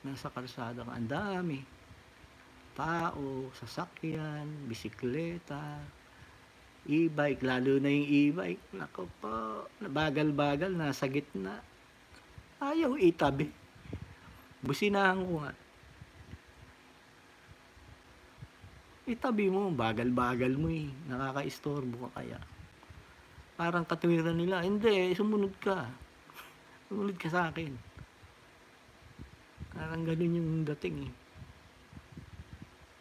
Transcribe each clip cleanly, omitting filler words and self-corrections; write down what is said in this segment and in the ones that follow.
nasa kalsada ka, ang dami. Tao, sasakyan, bisikleta, e-bike, lalo na yung e-bike. Nako po, bagal-bagal, nasa gitna. Ayaw itabi. Businahan ko nga. Itabi mo, bagal-bagal mo eh. Nakaka-istorbo ka kaya. Parang katwiran nila, hindi, sumunod ka. Sumunod ka sa akin. Parang ganun yung dating eh.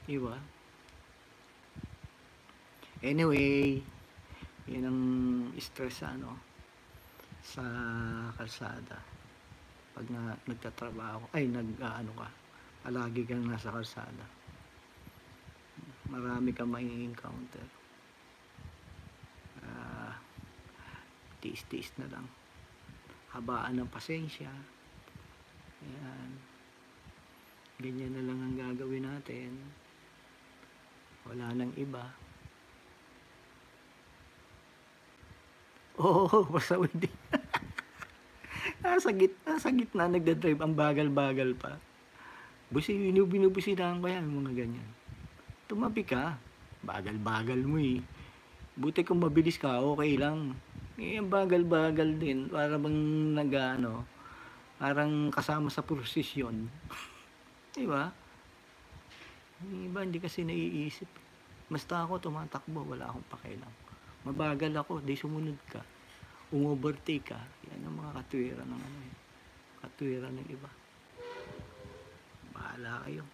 Diba? Anyway, yun ang stress sa sa kalsada. Pag nagtatrabaho, nag-ano ka, palagi kang nasa kalsada. Marami kang mai-encounter. Tiis-tiis na lang. Habaan ng pasensya. Ayan. Ganyan na lang ang gagawin natin. Wala nang iba. Oo, pasawid din. Nasa gitna nagdadrive, ang bagal-bagal pa. Binubusinahan ko yan, mga ganyan. Tumabi ka. Bagal-bagal mo eh. Buti kung mabilis ka, okay lang. Ang bagal-bagal din. Para bang parang kasama sa prosesyon. Diba? Yung iba hindi kasi naiisip. Basta ako tumatakbo, wala akong pakialam. Mabagal ako, di sumunod ka. Umovertake ka. Yan ang mga katwiran ng katwiran ng iba. Bahala kayo.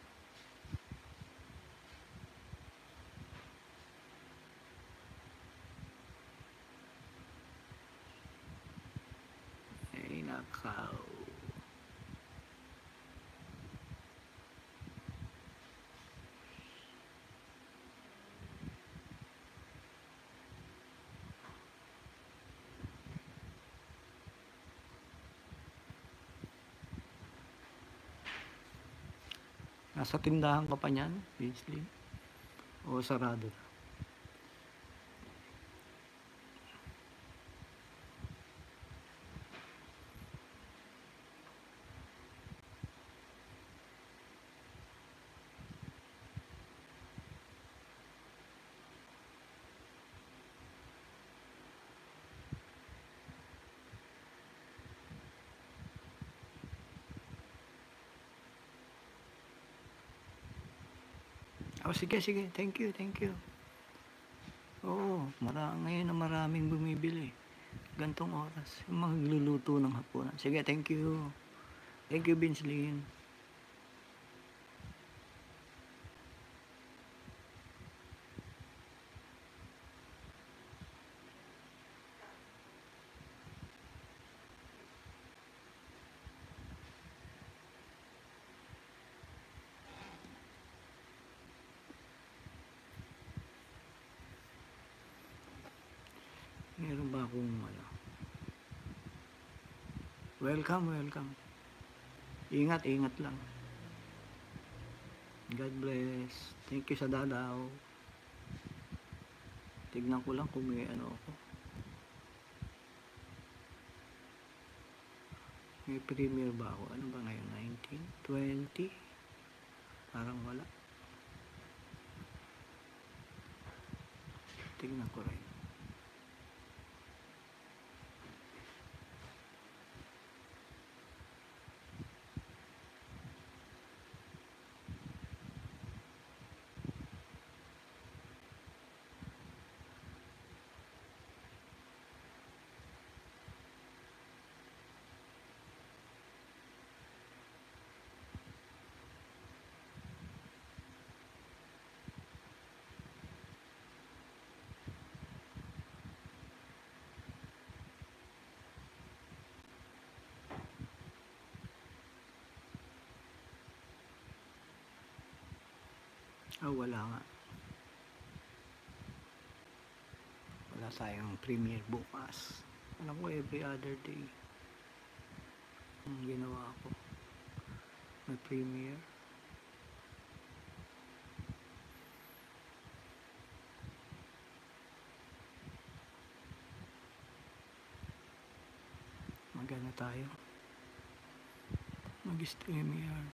Ay nakaw. Nasa tindahan ka pa niyan, Beasley? O sarado na? Sige. Thank you. Oo, ngayon na maraming bumibili. Gantong oras. Yung magluluto ng hapunan. Sige, thank you. Thank you, Binslin. Meron ba akong Welcome. Ingat lang. God bless. Thank you sa dalaw. Tignan ko lang kung may ako. May premiere ba ako? Ano ba ngayon? 19? 20? Parang wala. Tignan ko rin. Wala nga. Wala tayong premiere bukas. Alam ko every other day ang ginawa ko. May premiere. Magana tayo. Mag-stream yan.